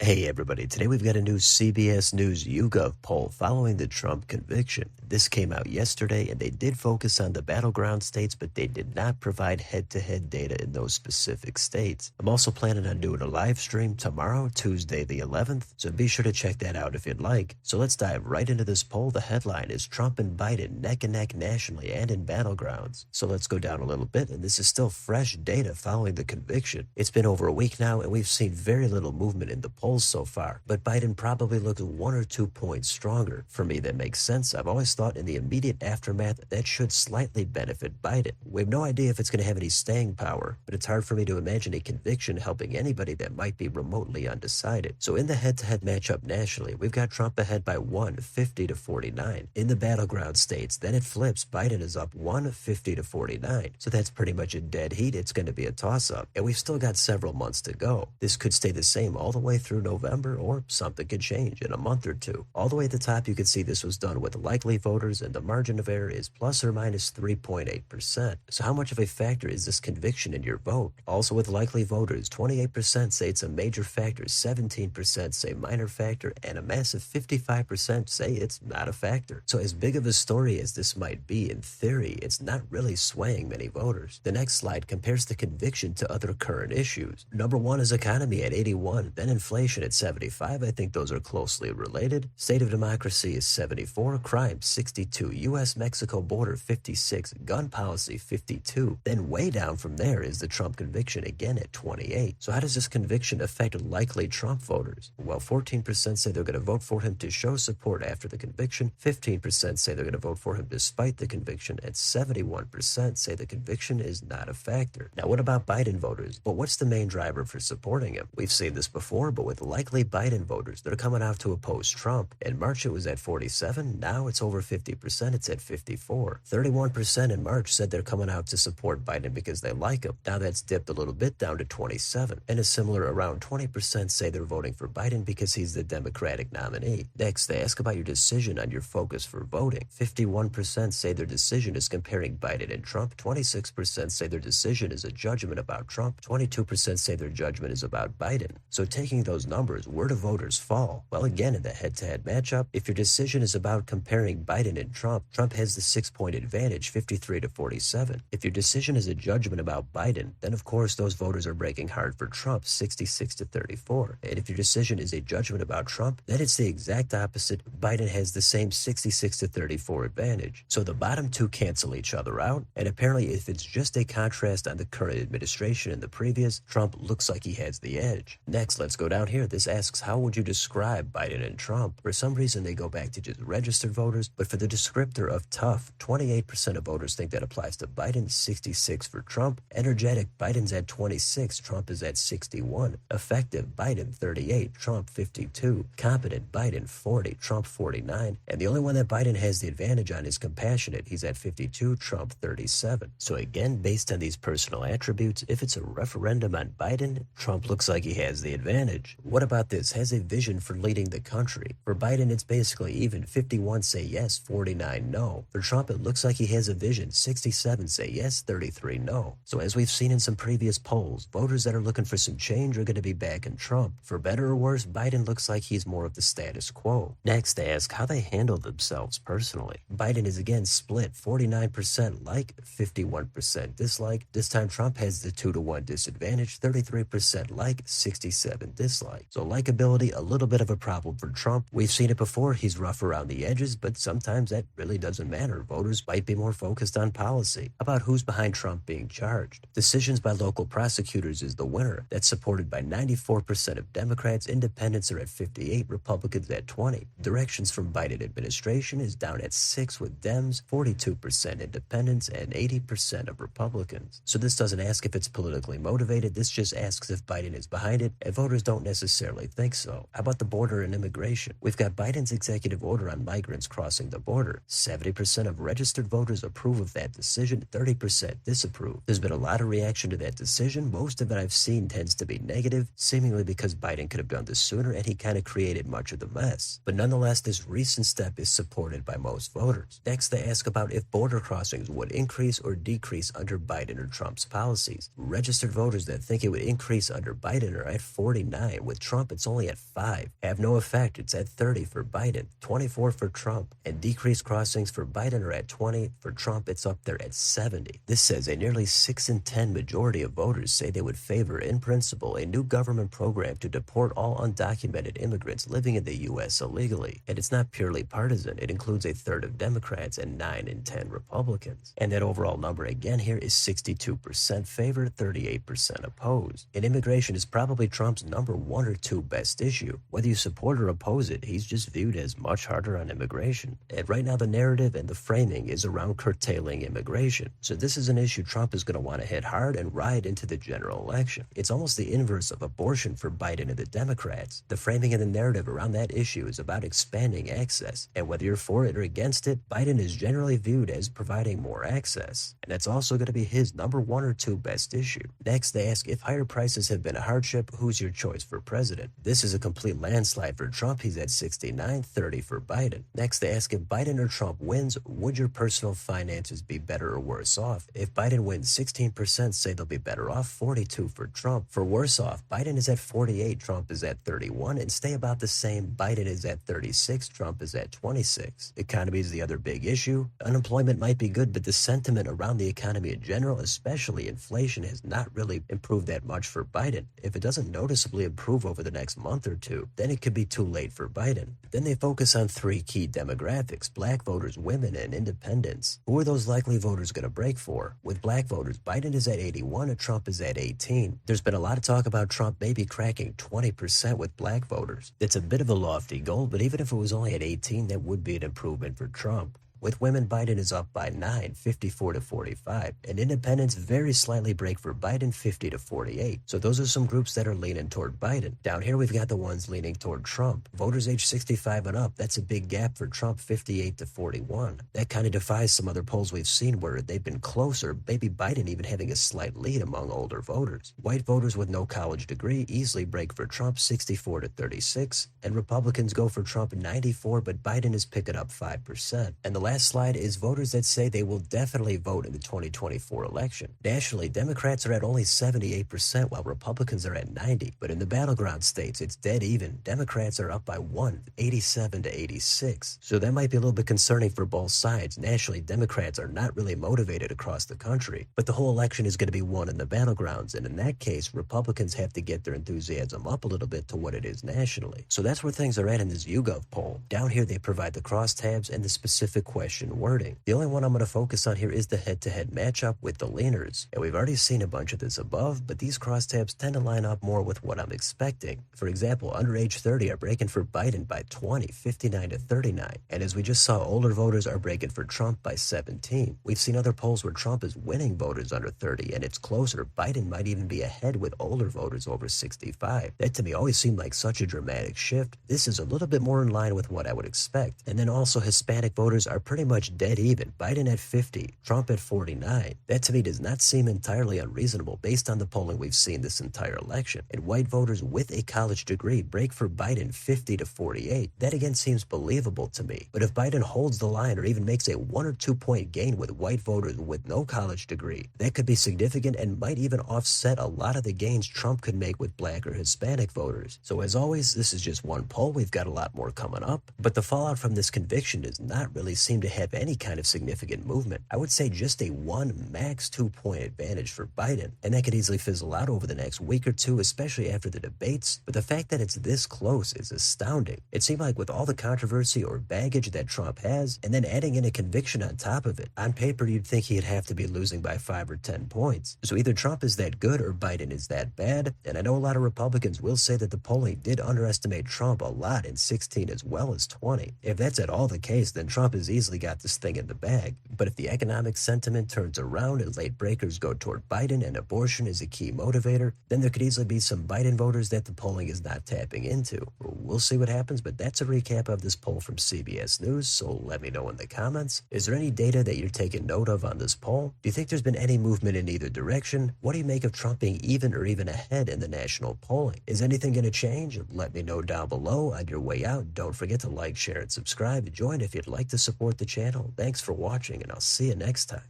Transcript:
Hey everybody, today we've got a new CBS News YouGov poll following the Trump conviction. This came out yesterday and they did focus on the battleground states, but they did not provide head-to-head data in those specific states. I'm also planning on doing a live stream tomorrow, Tuesday the 11th, so be sure to check that out if you'd like. So let's dive right into this poll. The headline is Trump and Biden neck and neck nationally and in battlegrounds. So let's go down a little bit, and this is still fresh data following the conviction. It's been over a week now and we've seen very little movement in the polls so far, but Biden probably looks 1 or 2 points stronger. For me, that makes sense. I've always thought in the immediate aftermath that should slightly benefit Biden. We have no idea if it's going to have any staying power, but it's hard for me to imagine a conviction helping anybody that might be remotely undecided. So in the head-to-head matchup nationally, we've got Trump ahead by 50 to 49. In the battleground states, then it flips. Biden is up 50 to 49. So that's pretty much a dead heat. It's going to be a toss-up, and we've still got several months to go. This could stay the same all the way through November, or something could change in a month or two. All the way at the top, you can see this was done with likely voters, and the margin of error is plus or minus 3.8%. So how much of a factor is this conviction in your vote? Also with likely voters, 28% say it's a major factor, 17% say minor factor, and a massive 55% say it's not a factor. So as big of a story as this might be, in theory, it's not really swaying many voters. The next slide compares the conviction to other current issues. Number one is economy at 81, then inflation at 75. I think those are closely related. State of democracy is 74. Crime 62. U.S.-Mexico border 56. Gun policy 52. Then way down from there is the Trump conviction again at 28. So how does this conviction affect likely Trump voters? Well, 14% say they're going to vote for him to show support after the conviction. 15% say they're going to vote for him despite the conviction. And 71% say the conviction is not a factor. Now, what about Biden voters? Well, what's the main driver for supporting him? We've seen this before, but with likely Biden voters that are coming out to oppose Trump. In March, it was at 47. Now it's over 50%. It's at 54. 31% in March said they're coming out to support Biden because they like him. Now that's dipped a little bit down to 27. And a similar around 20% say they're voting for Biden because he's the Democratic nominee. Next, they ask about your decision on your focus for voting. 51% say their decision is comparing Biden and Trump. 26% say their decision is a judgment about Trump. 22% say their judgment is about Biden. So taking those numbers, where do voters fall? Well, again, in the head-to-head matchup, if your decision is about comparing Biden and Trump, Trump has the 6-point advantage, 53 to 47. If your decision is a judgment about Biden, then of course those voters are breaking hard for Trump, 66 to 34. And if your decision is a judgment about Trump, then it's the exact opposite. Biden has the same 66 to 34 advantage. So the bottom two cancel each other out, and apparently if it's just a contrast on the current administration and the previous, Trump looks like he has the edge. Next, let's go down here. This asks, how would you describe Biden and Trump? For some reason, they go back to just registered voters, but for the descriptor of tough, 28% of voters think that applies to Biden, 66 for Trump. Energetic, Biden's at 26, Trump is at 61. Effective, Biden 38, Trump 52. Competent, Biden 40, Trump 49. And the only one that Biden has the advantage on is compassionate. He's at 52, Trump 37. So again, based on these personal attributes, if it's a referendum on Biden, Trump looks like he has the advantage. What about this? Has a vision for leading the country. For Biden, it's basically even. 51 say yes, 49 no. For Trump, it looks like he has a vision. 67 say yes, 33 no. So as we've seen in some previous polls, voters that are looking for some change are going to be backing Trump. For better or worse, Biden looks like he's more of the status quo. Next, they ask how they handle themselves personally. Biden is again split, 49% like, 51% dislike. This time Trump has the 2-to-1 disadvantage, 33% like, 67 dislike. So likability, a little bit of a problem for Trump. We've seen it before. He's rough around the edges, but sometimes that really doesn't matter. Voters might be more focused on policy. About who's behind Trump being charged. Decisions by local prosecutors is the winner. That's supported by 94% of Democrats. Independents are at 58, Republicans at 20. Directions from Biden administration is down at 6 with Dems, 42% independents, and 80% of Republicans. So this doesn't ask if it's politically motivated. This just asks if Biden is behind it, and voters don't necessarily think so. How about the border and immigration? We've got Biden's executive order on migrants crossing the border. 70% of registered voters approve of that decision, 30% disapprove. There's been a lot of reaction to that decision. Most of it I've seen tends to be negative, seemingly because Biden could have done this sooner and he kind of created much of the mess. But nonetheless, this recent step is supported by most voters. Next, they ask about if border crossings would increase or decrease under Biden or Trump's policies. Registered voters that think it would increase under Biden are at 49, with Trump, it's only at 5. Have no effect, it's at 30 for Biden, 24 for Trump, and decreased crossings for Biden are at 20. For Trump, it's up there at 70. This says a nearly 6 in 10 majority of voters say they would favor, in principle, a new government program to deport all undocumented immigrants living in the U.S. illegally. And it's not purely partisan. It includes a third of Democrats and 9 in 10 Republicans. And that overall number again here is 62% favor, 38% opposed. And immigration is probably Trump's number 1 or 2 best issue. Whether you support or oppose it, he's just viewed as much harder on immigration. And right now the narrative and the framing is around curtailing immigration. So this is an issue Trump is going to want to hit hard and ride into the general election. It's almost the inverse of abortion for Biden and the Democrats. The framing and the narrative around that issue is about expanding access. And whether you're for it or against it, Biden is generally viewed as providing more access. And that's also going to be his number 1 or 2 best issue. Next, they ask if higher prices have been a hardship, who's your choice for president? This is a complete landslide for Trump. He's at 69-30 for Biden. Next, they ask if Biden or Trump wins, would your personal finances be better or worse off? If Biden wins, 16% say they'll be better off, 42 for Trump. For worse off, Biden is at 48, Trump is at 31, and stay about the same. Biden is at 36, Trump is at 26. Economy is the other big issue. Unemployment might be good, but the sentiment around the economy in general, especially inflation, has not really improved that much for Biden. If it doesn't noticeably improve over the next month or two, then it could be too late for Biden. Then they focus on 3 key demographics: black voters, women, and independents. Who are those likely voters going to break for? With black voters, Biden is at 81 and Trump is at 18. There's been a lot of talk about Trump maybe cracking 20% with black voters. It's a bit of a lofty goal, but even if it was only at 18, that would be an improvement for Trump. With women, Biden is up by 9, 54-45, and independents very slightly break for Biden, 50-48. So those are some groups that are leaning toward Biden. Down here, we've got the ones leaning toward Trump. Voters age 65 and up, that's a big gap for Trump, 58-41. That kind of defies some other polls we've seen where they've been closer, maybe Biden even having a slight lead among older voters. White voters with no college degree easily break for Trump, 64-36, and Republicans go for Trump, 94, but Biden is picking up 5%. And the last slide is voters that say they will definitely vote in the 2024 election. Nationally, Democrats are at only 78%, while Republicans are at 90. But in the battleground states, it's dead even. Democrats are up by 1, 87-86. So that might be a little bit concerning for both sides. Nationally, Democrats are not really motivated across the country. But the whole election is going to be won in the battlegrounds. And in that case, Republicans have to get their enthusiasm up a little bit to what it is nationally. So that's where things are at in this YouGov poll. Down here, they provide the crosstabs and the specific question wording. The only one I'm going to focus on here is the head-to-head matchup with the leaners. And we've already seen a bunch of this above, but these crosstabs tend to line up more with what I'm expecting. For example, under age 30 are breaking for Biden by 20, 59-39. And as we just saw, older voters are breaking for Trump by 17. We've seen other polls where Trump is winning voters under 30, and it's closer. Biden might even be ahead with older voters over 65. That to me always seemed like such a dramatic shift. This is a little bit more in line with what I would expect. And then also Hispanic voters are pretty much dead even. Biden at 50, Trump at 49. That to me does not seem entirely unreasonable based on the polling we've seen this entire election. And white voters with a college degree break for Biden 50-48. That again seems believable to me. But if Biden holds the line or even makes a 1 or 2 point gain with white voters with no college degree, that could be significant and might even offset a lot of the gains Trump could make with black or Hispanic voters. So as always, this is just one poll. We've got a lot more coming up. But the fallout from this conviction does not really seem to have any kind of significant movement. I would say just a 1, max 2 point advantage for Biden, and that could easily fizzle out over the next week or two, especially after the debates. But the fact that it's this close is astounding. It seemed like with all the controversy or baggage that Trump has, and then adding in a conviction on top of it, on paper you'd think he'd have to be losing by 5 or 10 points. So either Trump is that good or Biden is that bad, and I know a lot of Republicans will say that the polling did underestimate Trump a lot in 16 as well as 20. If that's at all the case, then Trump has easily got this thing in the bag. But if the economic sentiment turns around and late breakers go toward Biden and abortion is a key motivator, then there could easily be some Biden voters that the polling is not tapping into. We'll see what happens, but that's a recap of this poll from CBS News, so let me know in the comments. Is there any data that you're taking note of on this poll? Do you think there's been any movement in either direction? What do you make of Trump being even or even ahead in the national polling? Is anything going to change? Let me know down below. On your way out, don't forget to like, share, and subscribe. Join if you'd like to support the channel. Thanks for watching, and I'll see you next time.